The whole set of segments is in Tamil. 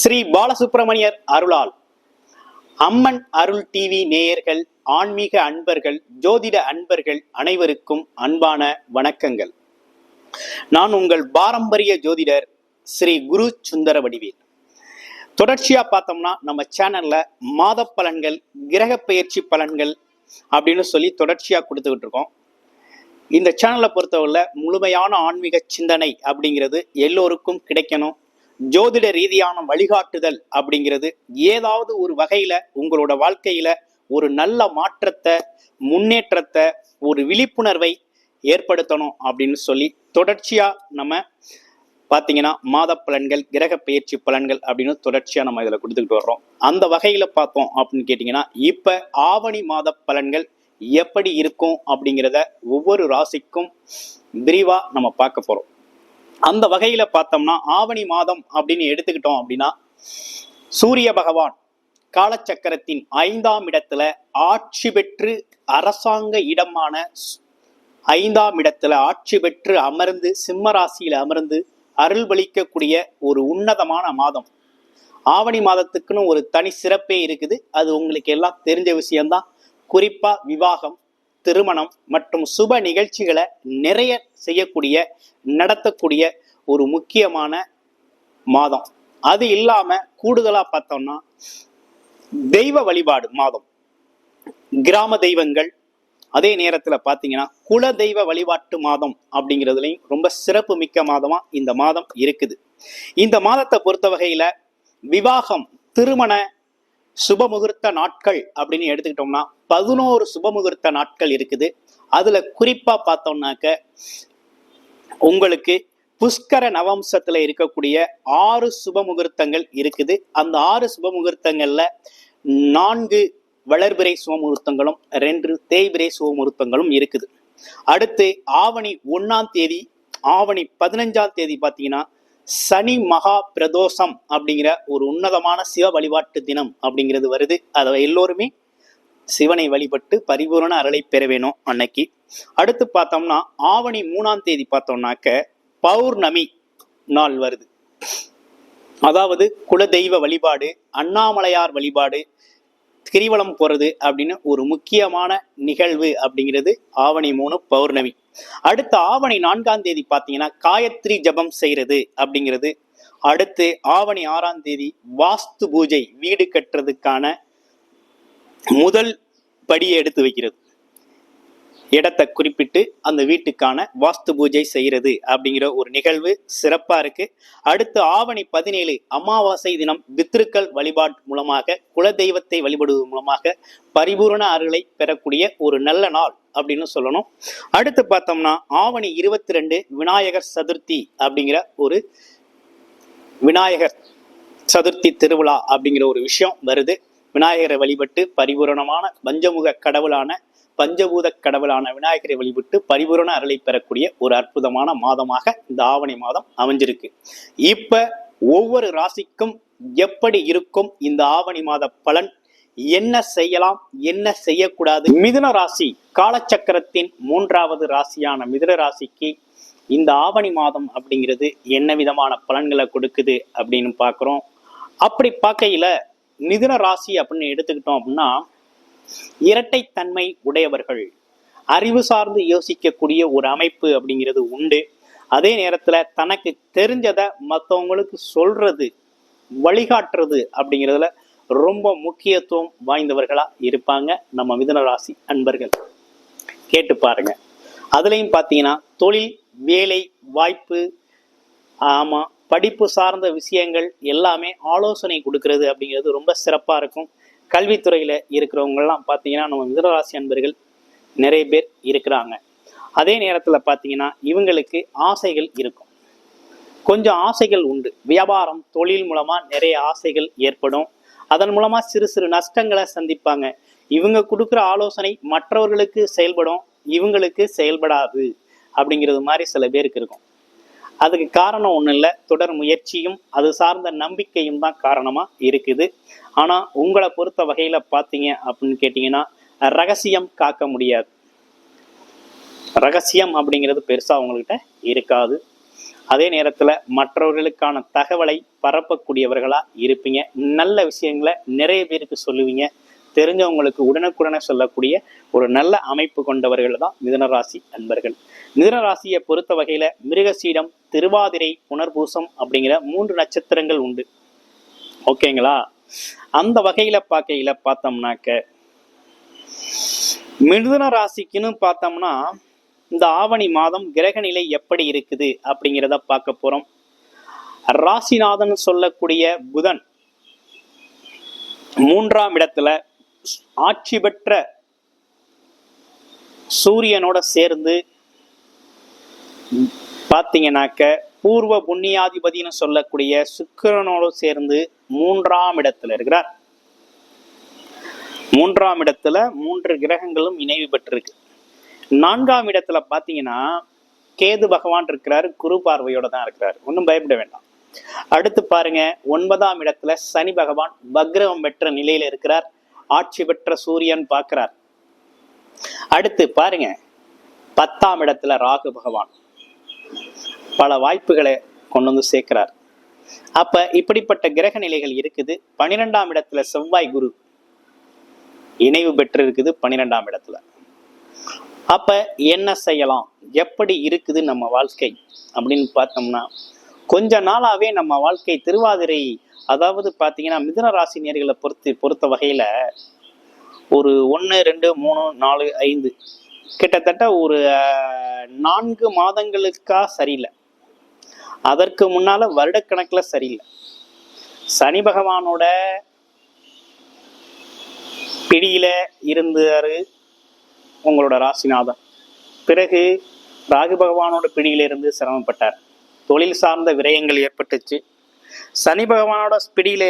ஸ்ரீ பாலசுப்பிரமணியர் அருளால் அம்மன் அருள் டிவி நேயர்கள், ஆன்மீக அன்பர்கள், ஜோதிட அன்பர்கள் அனைவருக்கும் அன்பான வணக்கங்கள். நான் உங்கள் பாரம்பரிய ஜோதிடர் ஸ்ரீ குரு சுந்தர வடிவேல். தொடர்ச்சியா பார்த்தோம்னா நம்ம சேனல்ல மாத பலன்கள், கிரக பெயர்ச்சி பலன்கள் அப்படின்னு சொல்லி தொடர்ச்சியா கொடுத்துக்கிட்டு இருக்கோம். இந்த சேனலை பொறுத்தவரை முழுமையான ஆன்மீக சிந்தனை அப்படிங்கிறது எல்லோருக்கும் கிடைக்கணும். ஜோதிட ரீதியான வழிகாட்டுதல் அப்படிங்கிறது ஏதாவது ஒரு வகையில உங்களோட வாழ்க்கையில ஒரு நல்ல மாற்றத்தை, முன்னேற்றத்தை, ஒரு விழிப்புணர்வை ஏற்படுத்தணும் அப்படின்னு சொல்லி தொடர்ச்சியா நம்ம பார்த்தீங்கன்னா மாத பலன்கள், கிரக பெயர்ச்சி பலன்கள் அப்படின்னு தொடர்ச்சியா நம்ம இதில் கொடுத்துக்கிட்டு வர்றோம். அந்த வகையில பார்த்தோம் அப்படின்னு கேட்டிங்கன்னா, இப்ப ஆவணி மாத பலன்கள் எப்படி இருக்கும் அப்படிங்கிறத ஒவ்வொரு ராசிக்கும் விரிவா நம்ம பார்க்க போறோம். அந்த வகையில பார்த்தோம்னா ஆவணி மாதம் அப்படின்னு எடுத்துக்கிட்டோம் அப்படின்னா, சூரிய பகவான் காலச்சக்கரத்தின் 5ஆம் இடத்துல ஆட்சி பெற்று அரசாங்க இடமான 5ஆம் இடத்துல ஆட்சி பெற்று அமர்ந்து சிம்ம ராசியில அமர்ந்து அருள்பளிக்கக்கூடிய ஒரு உன்னதமான மாதம். ஆவணி மாதத்துக்குன்னு ஒரு தனி சிறப்பே இருக்குது. அது உங்களுக்கு எல்லாம் தெரிஞ்ச விஷயம்தான். குறிப்பா விவாகம், திருமணம் மற்றும் சுப நிகழ்ச்சிகளை நிறைய செய்யக்கூடிய, நடத்தக்கூடிய ஒரு முக்கியமான மாதம். அது இல்லாம கூடுதலா பார்த்தோம்னா தெய்வ வழிபாடு மாதம், கிராம தெய்வங்கள், அதே நேரத்துல பாத்தீங்கன்னா குல தெய்வ வழிபாட்டு மாதம் அப்படிங்கிறதுலையும் ரொம்ப சிறப்பு மிக்க மாதமா இந்த மாதம் இருக்குது. இந்த மாதத்தை பொறுத்த வகையில விவாகம், திருமண சுபமுகூர்த்த நாட்கள் அப்படின்னு எடுத்துக்கிட்டோம்னா 11 சுபமுகூர்த்த நாட்கள் இருக்குது. அதுல குறிப்பா பார்த்தோம்னாக்க உங்களுக்கு புஷ்கர நவம்சத்துல இருக்கக்கூடிய 6 சுபமுகூர்த்தங்கள் இருக்குது. அந்த 6 சுபமுகூர்த்தங்கள்ல 4 வளர்பிறை சுபமுகூர்த்தங்களும் 2 தேய்பிறை சுபமுகூர்த்தங்களும் இருக்குது. அடுத்து ஆவணி 1ஆம் தேதி, ஆவணி 15ஆம் தேதி பார்த்தீங்கன்னா சனி மகா பிரதோஷம் அப்படிங்கிற ஒரு உன்னதமான சிவ வழிபாட்டு தினம் அப்படிங்கிறது வருது. அதை எல்லோருமே சிவனை வழிபட்டு பரிபூரண அருளை பெற வேணும் அன்னைக்கு. அடுத்து பார்த்தோம்னா ஆவணி 3ஆம் தேதி பார்த்தோம்னாக்க பௌர்ணமி நாள் வருது. அதாவது குலதெய்வ வழிபாடு, அண்ணாமலையார் வழிபாடு, கிரிவலம் போறது அப்படின்னு ஒரு முக்கியமான நிகழ்வு அப்படிங்கிறது ஆவணி 3 பௌர்ணமி. அடுத்து ஆவணி 4ஆம் தேதி பார்த்தீங்கன்னா காயத்ரி ஜபம் செய்யறது அப்படிங்கிறது. அடுத்து ஆவணி 6ஆம் தேதி வாஸ்து பூஜை, வீடு கட்டுறதுக்கான முதல் படியை எடுத்து வைக்கிறது. இடத்தை குறிப்பிட்டு அந்த வீட்டுக்கான வாஸ்து பூஜை செய்யறது அப்படிங்கிற ஒரு நிகழ்வு சிறப்பா இருக்கு. அடுத்து ஆவணி 17 அமாவாசை தினம் பித்ருக்கள் வழிபாடு மூலமாக, குலதெய்வத்தை வழிபடுவது மூலமாக பரிபூரண அருளை பெறக்கூடிய ஒரு நல்ல நாள் அப்படின்னு சொல்லணும். அடுத்து பார்த்தோம்னா ஆவணி 22 விநாயகர் சதுர்த்தி அப்படிங்கிற ஒரு விநாயகர் சதுர்த்தி திருவிழா அப்படிங்கிற ஒரு விஷயம் வருது. விநாயகரை வழிபட்டு பரிபூரணமான பஞ்சபூத கடவுளான விநாயகரை வழிபட்டு பரிபூரண அருளை பெறக்கூடிய ஒரு அற்புதமான மாதமாக இந்த ஆவணி மாதம் அமைஞ்சிருக்கு. இப்ப ஒவ்வொரு ராசிக்கும் எப்படி இருக்கும் இந்த ஆவணி மாத பலன், என்ன செய்யலாம், என்ன செய்யக்கூடாது? மிதுன ராசி காலச்சக்கரத்தின் 3ஆவது ராசியான மிதுன ராசிக்கு இந்த ஆவணி மாதம் அப்படிங்கிறது என்ன விதமான பலன்களை கொடுக்குது அப்படின்னு பார்க்குறோம். அப்படி பார்க்கையில மிதுன ராசி அப்படின்னு எடுத்துக்கிட்டோம் அப்படின்னா, இரட்டைத்தன்மை உடையவர்கள், அறிவு சார்ந்து யோசிக்கக்கூடிய ஒரு அமைப்பு அப்படிங்கிறது உண்டு. அதே நேரத்துல தனக்கு தெரிஞ்சதை மற்றவங்களுக்கு சொல்றது, வழிகாட்டுறது அப்படிங்கிறதுல ரொம்ப முக்கியத்துவம் வாய்ந்தவர்களா இருப்பாங்க நம்ம மிதுன ராசி அன்பர்கள். கேட்டு பாருங்க. அதுலயும் பார்த்தீங்கன்னா தொழில், வேலை வாய்ப்பு, படிப்பு சார்ந்த விஷயங்கள் எல்லாமே ஆலோசனை கொடுக்கறது அப்படிங்கிறது ரொம்ப சிறப்பா இருக்கும். கல்வித்துறையில இருக்கிறவங்கெல்லாம் பார்த்தீங்கன்னா நம்ம மிதுனராசி அன்பர்கள் நிறைய பேர் இருக்கிறாங்க. அதே நேரத்துல பார்த்தீங்கன்னா இவங்களுக்கு ஆசைகள் இருக்கும், கொஞ்சம் ஆசைகள் உண்டு. வியாபாரம், தொழில் மூலமா நிறைய ஆசைகள் ஏற்படும். அதன் மூலமா சிறு சிறு நஷ்டங்களை சந்திப்பாங்க. இவங்க கொடுக்குற ஆலோசனை மற்றவர்களுக்கு செயல்படும், இவங்களுக்கு செயல்படாது அப்படிங்கிறது மாதிரி சில பேருக்கு இருக்கும். அதுக்கு காரணம் ஒன்றும் இல்லை, தொடர் முயற்சியும் அது சார்ந்த நம்பிக்கையும் தான் காரணமா இருக்குது. ஆனா உங்களை பொறுத்த வகையில பார்த்தீங்க அப்படின்னு கேட்டீங்கன்னா ரகசியம் காக்க முடியாது. ரகசியம் அப்படிங்கிறது பெருசா உங்கள்கிட்ட இருக்காது. அதே நேரத்துல மற்றவர்களுக்கான தகவலை பரப்பக்கூடியவர்களா இருப்பீங்க. நல்ல விஷயங்களை நிறைய பேருக்கு சொல்லுவீங்க. தெரிஞ்சவங்களுக்கு உடனுக்குடனே சொல்லக்கூடிய ஒரு நல்ல அமைப்பு கொண்டவர்கள் தான் மிதுனராசி அன்பர்கள். மிதுனராசியை பொறுத்த வகையில மிருகசீடம், திருவாதிரை, புனர்பூசம் அப்படிங்கிற 3 நட்சத்திரங்கள் உண்டு. ஓகேங்களா? அந்த வகையில பார்த்தோம்னாக்க மிதுன ராசிக்குன்னு பார்த்தோம்னா இந்த ஆவணி மாதம் கிரக நிலை எப்படி இருக்குது அப்படிங்கிறத பார்க்க போறோம். ராசிநாதன் சொல்லக்கூடிய புதன் 3ஆம் இடத்துல ஆட்சி பெற்ற சூரியனோட சேர்ந்து பார்த்தீங்கன்னாக்க பூர்வ புண்ணியாதிபதினு சொல்லக்கூடிய சுக்கிரனோடு சேர்ந்து 3ஆம் இடத்துல இருக்கிறார். 3ஆம் இடத்துல 3 கிரகங்களும் இணைவு பெற்றிருக்கு. 4ஆம் இடத்துல பாத்தீங்கன்னா கேது பகவான் இருக்கிறாரு, குரு பார்வையோட தான் இருக்கிறாரு. ஒன்றும் பயப்பட வேண்டாம். அடுத்து பாருங்க 9ஆம் இடத்துல சனி பகவான் வக்ரம் பெற்ற நிலையில இருக்கிறார். ஆட்சி பெற்ற சூரியன் பார்க்கிறார். அடுத்து பாருங்க 10ஆம் இடத்துல ராகு பகவான் பல வாய்ப்புகளை கொண்டு வந்து சேர்க்கிறார். அப்ப இப்படிப்பட்ட கிரக நிலைகள் இருக்குது. 12ஆம் இடத்துல செவ்வாய் குரு இணைவு பெற்று இருக்குது 12ஆம் இடத்துல. அப்ப என்ன செய்யலாம், எப்படி இருக்குது நம்ம வாழ்க்கை அப்படின்னு பார்த்தோம்னா கொஞ்ச நாளாவே நம்ம வாழ்க்கை திருவாதிரை, அதாவது பாத்தீங்கன்னா மிதுன ராசி நேர்களை பொறுத்த வகையில ஒரு 1, 2, 3, 4, 5 கிட்டத்தட்ட ஒரு 4 மாதங்களுக்கா சரியில்லை. அதற்கு முன்னால வருடக்கணக்குல சரியில்லை. சனி பகவானோட பிடியில இருந்தாரு உங்களோட ராசிநாதன். பிறகு ராகு பகவானோட பிடியில இருந்து சிரமப்பட்டார். தொழில் சார்ந்த விரயங்கள் ஏற்பட்டுச்சு. சனி பகவானோட பிடியில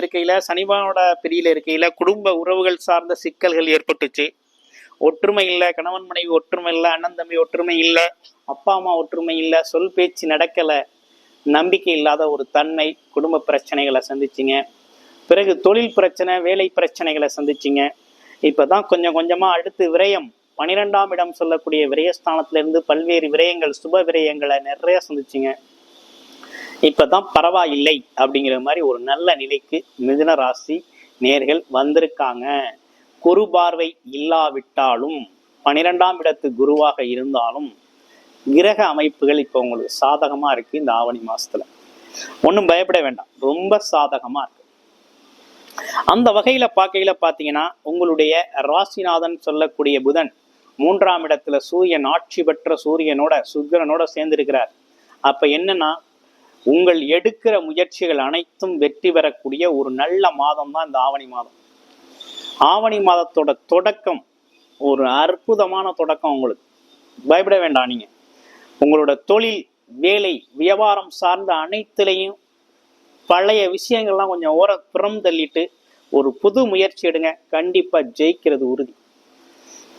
இருக்கையில குடும்ப உறவுகள் சார்ந்த சிக்கல்கள் ஏற்பட்டுச்சு. ஒற்றுமை இல்லை, கணவன் மனைவி ஒற்றுமை இல்லை, அண்ணன் தம்பி ஒற்றுமை இல்லை, அப்பா அம்மா ஒற்றுமை இல்லை, சொல் பேச்சு நடக்கல, நம்பிக்கை இல்லாத ஒரு தன்மை, குடும்ப பிரச்சனைகளை சந்திச்சிங்க. பிறகு தொழில் பிரச்சனை, வேலை பிரச்சனைகளை சந்திச்சிங்க. இப்பதான் கொஞ்சம் கொஞ்சமா அடுத்து விரயம், 12ஆம் இடம் சொல்லக்கூடிய விரயஸ்தானத்துல இருந்து பல்வேறு விரயங்கள், சுப விரயங்களை நிறைய சந்திச்சிங்க. இப்பதான் பரவாயில்லை அப்படிங்கிற மாதிரி ஒரு நல்ல நிலைக்கு மிதுன ராசி நேர்கள் வந்திருக்காங்க. குரு பார்வை இல்லாவிட்டாலும் 12ஆம் இடத்து குருவாக இருந்தாலும் கிரக அமைப்புகள் இப்ப உங்களுக்கு சாதகமா இருக்கு. இந்த ஆவணி மாசத்துல ஒன்றும் பயப்பட வேண்டாம், ரொம்ப சாதகமா இருக்கு. அந்த வகையில பாத்தீங்கன்னா உங்களுடைய ராசிநாதன் சொல்லக்கூடிய புதன் 3ஆம் இடத்துல சூரியன் ஆட்சி பெற்ற சூரியனோட சுக்கிரனோட சேர்ந்திருக்கிறார். அப்ப என்னன்னா உங்கள் எடுக்கிற முயற்சிகள் அனைத்தும் வெற்றி பெறக்கூடிய ஒரு நல்ல மாதம் தான் இந்த ஆவணி மாதம். ஆவணி மாதத்தோட தொடக்கம் ஒரு அற்புதமான தொடக்கம். உங்களுக்கு பயப்பட வேண்டாம். நீங்க உங்களோட தொழில், வேலை, வியாபாரம் சார்ந்த அனைத்துலையும் பழைய விஷயங்கள்லாம் கொஞ்சம் புறம் தள்ளிட்டு ஒரு புது முயற்சி எடுங்க. கண்டிப்பா ஜெயிக்கிறது உறுதி.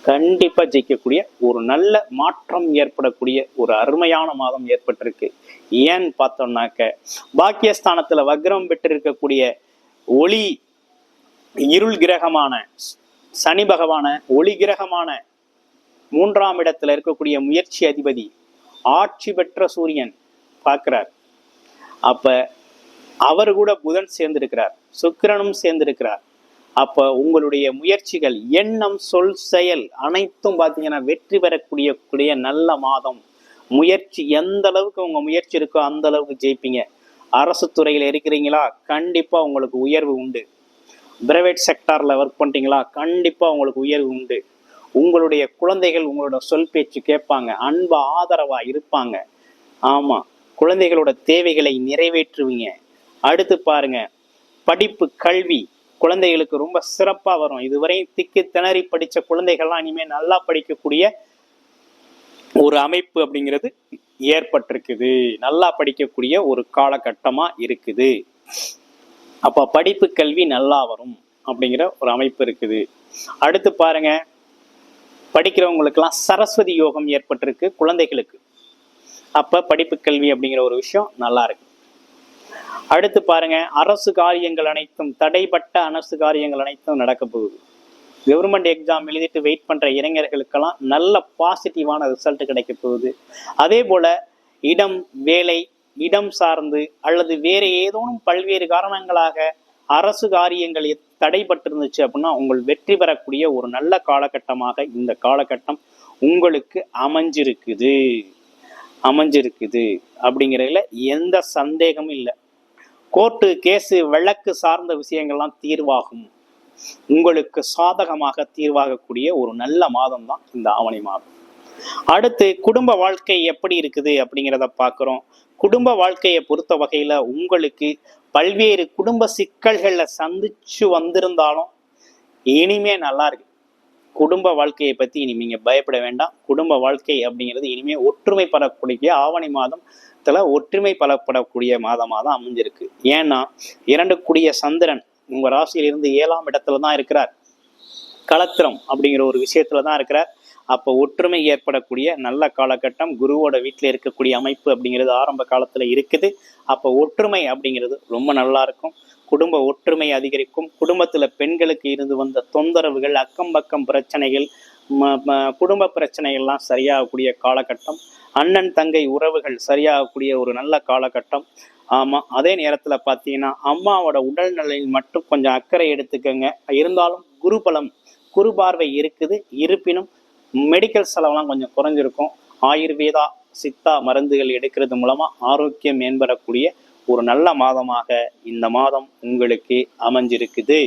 கண்டிப்பா ஜெயிக்கக்கூடிய ஒரு நல்ல மாற்றம் ஏற்படக்கூடிய ஒரு அருமையான மாதம் ஏற்பட்டிருக்கு. ஏன்னு பார்த்தோம்னாக்க பாக்கியஸ்தானத்துல வக்ரம் பெற்றிருக்கக்கூடிய ஒளி இருள் கிரகமான சனி பகவான ஒளி கிரகமான 3ஆம் இடத்துல இருக்கக்கூடிய முயற்சி அதிபதி ஆட்சி பெற்ற சூரியன் பார்க்கிறார். அப்ப அவர் கூட புதன் சேர்ந்திருக்கிறார், சுக்கிரனும் சேர்ந்திருக்கிறார். அப்ப உங்களுடைய முயற்சிகள், எண்ணம், சொல், செயல் அனைத்தும் பார்த்தீங்கன்னா வெற்றி பெறக்கூடிய நல்ல மாதம். முயற்சி எந்த அளவுக்கு உங்க முயற்சி இருக்கோ அந்த அளவுக்கு ஜெயிப்பீங்க. அரசு துறையில இருக்கிறீங்களா, கண்டிப்பா உங்களுக்கு உயர்வு உண்டு. பிரைவேட் செக்டார்ல ஒர்க் பண்ணிட்டீங்களா, கண்டிப்பா உங்களுக்கு உயர்வு உண்டு. உங்களுடைய குழந்தைகள் உங்களோட சொல் பேச்சு கேட்பாங்க, அன்பா ஆதரவா இருப்பாங்க. ஆமா, குழந்தைகளோட தேவைகளை நிறைவேற்றுவீங்க. அடுத்து பாருங்க படிப்பு, கல்வி குழந்தைகளுக்கு ரொம்ப சிறப்பா வரும். இதுவரை திக்கு திணறி படிச்ச குழந்தைகள்லாம் இனிமே நல்லா படிக்கக்கூடிய ஒரு அமைப்பு அப்படிங்கிறது ஏற்பட்டிருக்குது. நல்லா படிக்கக்கூடிய ஒரு காலகட்டமா இருக்குது. அப்ப படிப்பு, கல்வி நல்லா வரும் அப்படிங்கிற ஒரு அமைப்பு இருக்குது. அடுத்து பாருங்க படிக்கிறவங்களுக்கெல்லாம் சரஸ்வதி யோகம் ஏற்பட்டிருக்கு குழந்தைகளுக்கு. அப்ப படிப்பு, கல்வி அப்படிங்கிற ஒரு விஷயம் நல்லா இருக்கு. அடுத்து பாருங்க அரசு காரியங்கள் அனைத்தும், தடைப்பட்ட அரசு காரியங்கள் அனைத்தும் நடக்க போகுது. கவர்மெண்ட் எக்ஸாம் எழுதிட்டு வெயிட் பண்ற இளைஞர்களுக்கெல்லாம் நல்ல பாசிட்டிவான ரிசல்ட் கிடைக்க போகுது. அதே போல இடம், வேலை, இடம் சார்ந்து அல்லது வேற ஏதோனும் பல்வேறு காரணங்களாக அரசு காரியங்கள் தடைபட்டிருந்துச்சு அப்படின்னா உங்கள் வெற்றி பெறக்கூடிய ஒரு நல்ல காலகட்டமாக இந்த காலகட்டம் உங்களுக்கு அமைஞ்சிருக்குது அப்படிங்கிறதுல எந்த சந்தேகமும் இல்லை. கோர்ட்டு கேஸு வழக்கு சார்ந்த விஷயங்கள்லாம் தீர்வாகும். உங்களுக்கு சாதகமாக தீர்வாகக்கூடிய ஒரு நல்ல மாதம் தான் இந்த ஆவணி மாதம். அடுத்து குடும்ப வாழ்க்கை எப்படி இருக்குது அப்படிங்கிறத பார்க்குறோம். குடும்ப வாழ்க்கையை பொறுத்த வகையில உங்களுக்கு பல்வேறு குடும்ப சிக்கல்கள்ல சந்திச்சு வந்திருந்தாலும் இனிமே நல்லா இருக்கு. குடும்ப வாழ்க்கையை பத்தி இனி நீங்க பயப்பட வேண்டாம். குடும்ப வாழ்க்கை அப்படிங்கிறது இனிமே ஒற்றுமை பெறக்கூடிய ஆவணி மாதத்துல ஒற்றுமை பெறப்படக்கூடிய மாதமாக தான் அமைஞ்சிருக்கு. ஏன்னா 2 கூடிய சந்திரன் உங்க ராசியிலிருந்து 7ஆம் இடத்துல தான் இருக்கிறார். களத்திரம் அப்படிங்கிற ஒரு விஷயத்துல தான் இருக்கிறார். அப்போ ஒற்றுமை ஏற்படக்கூடிய நல்ல காலகட்டம். குருவோட வீட்டில் இருக்கக்கூடிய அமைப்பு அப்படிங்கிறது ஆரம்ப காலத்துல இருக்குது. அப்போ ஒற்றுமை அப்படிங்கிறது ரொம்ப நல்லா இருக்கும். குடும்ப ஒற்றுமை அதிகரிக்கும். குடும்பத்துல பெண்களுக்கு இருந்து வந்த தொந்தரவுகள், அக்கம் பக்கம் பிரச்சனைகள், குடும்ப பிரச்சனைகள்லாம் சரியாகக்கூடிய காலகட்டம். அண்ணன் தங்கை உறவுகள் சரியாகக்கூடிய ஒரு நல்ல காலகட்டம். ஆமா, அதே நேரத்துல பாத்தீங்கன்னா அம்மாவோட உடல் நலனில் மட்டும் கொஞ்சம் அக்கறை எடுத்துக்கங்க. இருந்தாலும் குரு பார்வை இருக்குது. இருப்பினும் மெடிக்கல் செலவெல்லாம் கொஞ்சம் குறைஞ்சிருக்கும். ஆயுர்வேதா சித்தா மருந்துகள் எடுக்கிறது மூலமா ஆரோக்கியம் மேம்படக்கூடிய ஒரு நல்ல மாதமாக இந்த மாதம் உங்களுக்கு அமைஞ்சிருக்குது.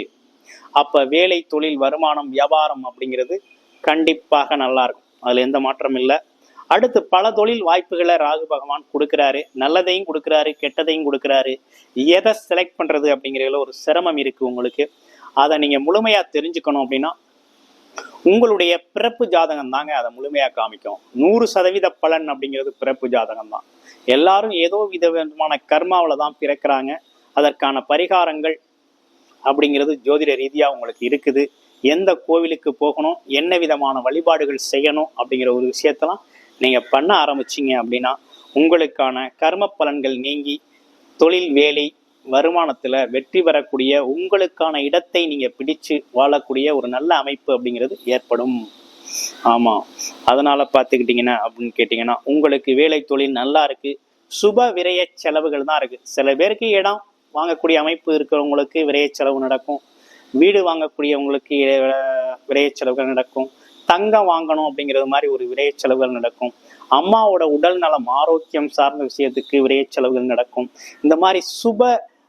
அப்ப வேலை, தொழில், வருமானம், வியாபாரம் அப்படிங்கிறது கண்டிப்பாக நல்லா இருக்கும். அதுல எந்த மாற்றம் இல்லை. அடுத்து பல தொழில் வாய்ப்புகளை ராகு பகவான் கொடுக்குறாரு. நல்லதையும் கொடுக்குறாரு, கெட்டதையும் கொடுக்குறாரு. எதை செலக்ட் பண்றது அப்படிங்கிறதுல ஒரு சிரமம் இருக்கு உங்களுக்கு. அதை நீங்க முழுமையா தெரிஞ்சுக்கணும் அப்படின்னா உங்களுடைய பிறப்பு ஜாதகம் தாங்க அதை முழுமையா காமிக்கும். 100% பலன் அப்படிங்கிறது பிறப்பு ஜாதகம் தான். எல்லாரும் ஏதோ விதமான கர்மாவில தான் பிறக்கிறாங்க. அதற்கான பரிகாரங்கள் அப்படிங்கிறது ஜோதிட ரீதியா உங்களுக்கு இருக்குது. எந்த கோவிலுக்கு போகணும், என்ன விதமான வழிபாடுகள் செய்யணும் அப்படிங்கிற ஒரு விஷயத்தெல்லாம் நீங்க பண்ண ஆரம்பிச்சிங்க அப்படின்னா உங்களுக்கான கர்ம பலன்கள் நீங்கி தொழில், வேலை, வருமானத்துல வெற்றி பெறக்கூடிய உங்களுக்கான இடத்தை நீங்க பிடிச்சு வாழக்கூடிய ஒரு நல்ல அமைப்பு அப்படிங்கிறது ஏற்படும். ஆமா, அதனால பார்த்துக்கிட்டீங்கன்னா அப்படின்னு கேட்டீங்கன்னா உங்களுக்கு வேலை, தொழில் நல்லா இருக்கு. சுப விரய செலவுகள் தான் இருக்கு. சில பேருக்கு இடம் வாங்கக்கூடிய அமைப்பு இருக்கிறவங்களுக்கு விரய செலவு நடக்கும். வீடு வாங்கக்கூடியவங்களுக்கு விரய செலவுகள் நடக்கும். தங்கம் வாங்கணும் அப்படிங்கிறது மாதிரி ஒரு விரய செலவுகள் நடக்கும். அம்மாவோட உடல் நலம், ஆரோக்கியம் சார்ந்த விஷயத்துக்கு விரய செலவுகள் நடக்கும். இந்த மாதிரி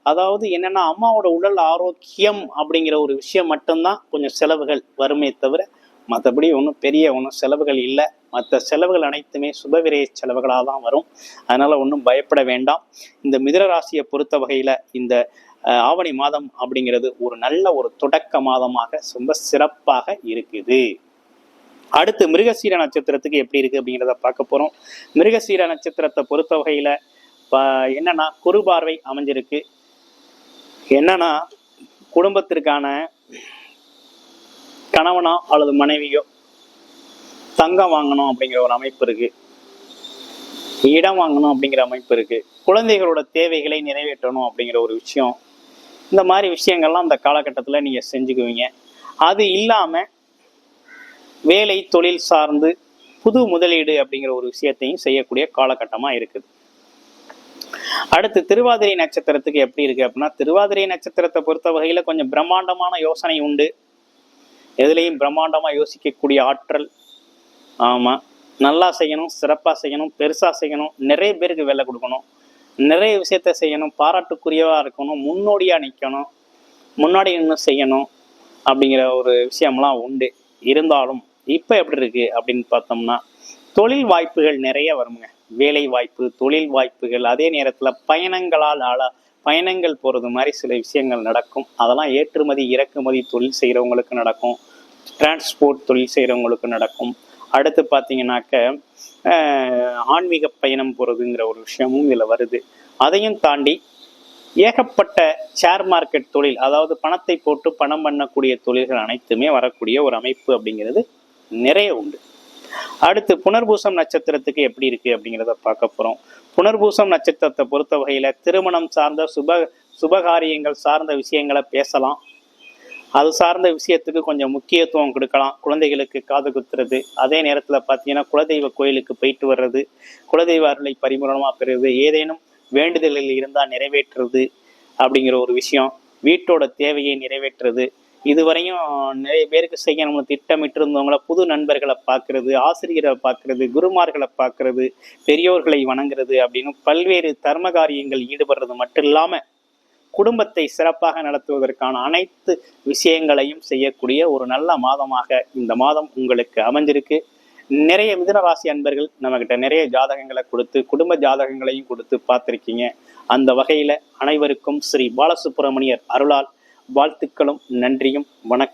அதாவது என்னன்னா அம்மாவோட உடல் ஆரோக்கியம் அப்படிங்கிற ஒரு விஷயம் மட்டும்தான் கொஞ்சம் செலவுகள் வருமே தவிர மற்றபடி ஒன்றும் செலவுகள் இல்லை. மற்ற செலவுகள் அனைத்துமே சுபவிரய செலவுகளாக தான் வரும். அதனால ஒன்றும் பயப்பட வேண்டாம். இந்த மிதுன ராசியை பொறுத்த வகையில இந்த ஆவணி மாதம் அப்படிங்கிறது ஒரு நல்ல ஒரு தொடக்க மாதமாக ரொம்ப சிறப்பாக இருக்குது. அடுத்து மிருகசீர நட்சத்திரத்துக்கு எப்படி இருக்கு அப்படிங்கிறத பார்க்க போறோம். மிருகசீர நட்சத்திரத்தை பொறுத்த வகையில என்னன்னா குரு பார்வை அமைஞ்சிருக்கு. என்னன்னா குடும்பத்திற்கான கணவனோ அல்லது மனைவியோ தங்கம் வாங்கணும் அப்படிங்கிற ஒரு அமைப்பு இருக்கு. இடம் வாங்கணும் அப்படிங்கிற அமைப்பு இருக்கு. குழந்தைகளோட தேவைகளை நிறைவேற்றணும் அப்படிங்கிற ஒரு விஷயம். இந்த மாதிரி விஷயங்கள்லாம் இந்த காலகட்டத்தில் நீங்க செஞ்சுக்குவீங்க. அது இல்லாம வேலை, தொழில் சார்ந்து புது முதலீடு அப்படிங்கிற ஒரு விஷயத்தையும் செய்யக்கூடிய காலகட்டமா இருக்குது. அடுத்து திருவாதிரை நட்சத்திரத்துக்கு எப்படி இருக்கு அப்படின்னா திருவாதிரை நட்சத்திரத்தை பொறுத்த வகையில கொஞ்சம் பிரம்மாண்டமான யோசனை உண்டு. எதுலையும் பிரம்மாண்டமா யோசிக்கக்கூடிய ஆற்றல். ஆமா, நல்லா செய்யணும், சிறப்பா செய்யணும், பெருசா செய்யணும், நிறைய பேருக்கு வேலை கொடுக்கணும், நிறைய விஷயத்த செய்யணும், பாராட்டுக்குரியவா இருக்கணும், முன்னோடியா நிற்கணும், முன்னாடி இன்னும் செய்யணும் அப்படிங்கிற ஒரு விஷயம்லாம் உண்டு. இருந்தாலும் இப்ப எப்படி இருக்கு அப்படின்னு பார்த்தோம்னா தொழில் வாய்ப்புகள் நிறைய வருங்க. வேலை வாய்ப்பு, தொழில் வாய்ப்புகள், அதே நேரத்துல பயணங்கள் போறது மாதிரி சில விஷயங்கள் நடக்கும். அதெல்லாம் ஏற்றுமதி இறக்குமதி தொழில் செய்யறவங்களுக்கு நடக்கும். டிரான்ஸ்போர்ட் தொழில் செய்யறவங்களுக்கு நடக்கும். அடுத்து பார்த்தீங்கன்னாக்க ஆன்மீக பயணம் போறதுங்கிற ஒரு விஷயமும் இதுல வருது. அதையும் தாண்டி ஏகப்பட்ட ஷேர் மார்க்கெட் தொழில், அதாவது பணத்தை போட்டு பணம் பண்ணக்கூடிய தொழில்கள் அனைத்துமே வரக்கூடிய ஒரு அமைப்பு அப்படிங்கிறது நிறைய உண்டு. அடுத்து புனர்பூசம் நட்சத்திரத்துக்கு எப்படி இருக்கு அப்படிங்கிறத பார்க்க போறோம். புனர்பூசம் நட்சத்திரத்தை பொறுத்த வகையில திருமணம் சார்ந்த சுபகாரியங்கள் சார்ந்த விஷயங்களை பேசலாம். அது சார்ந்த விஷயத்துக்கு கொஞ்சம் முக்கியத்துவம் கொடுக்கலாம். குழந்தைகளுக்கு காது குத்துறது, அதே நேரத்துல பார்த்தீங்கன்னா குலதெய்வ கோயிலுக்கு போயிட்டு வர்றது, குலதெய்வ அருளை பரிபூரணமா பெறுவது, ஏதேனும் வேண்டுதல்கள் இருந்தால் நிறைவேற்றுறது அப்படிங்கிற ஒரு விஷயம், வீட்டோட தேவையை நிறைவேற்றுறது, இதுவரையும் நிறைய பேருக்கு செய்யணும்னு திட்டமிட்டு இருந்தவங்கள புது நண்பர்களை பார்க்கறது, ஆசிரியரை பார்க்கறது, குருமார்களை பார்க்கறது, பெரியோர்களை வணங்குறது அப்படின்னு பல்வேறு தர்ம காரியங்கள் ஈடுபடுறது மட்டும் இல்லாமல் குடும்பத்தை சிறப்பாக நடத்துவதற்கான அனைத்து விஷயங்களையும் செய்யக்கூடிய ஒரு நல்ல மாதமாக இந்த மாதம் உங்களுக்கு அமைஞ்சிருக்கு. நிறைய மிதுன ராசி அன்பர்கள் நம்மகிட்ட நிறைய ஜாதகங்களை கொடுத்து குடும்ப ஜாதகங்களையும் கொடுத்து பார்த்துருக்கீங்க. அந்த வகையில் அனைவருக்கும் ஸ்ரீ பாலசுப்பிரமணியர் அருளால் வாழ்த்துக்களும் நன்றியும் வணக்கம்.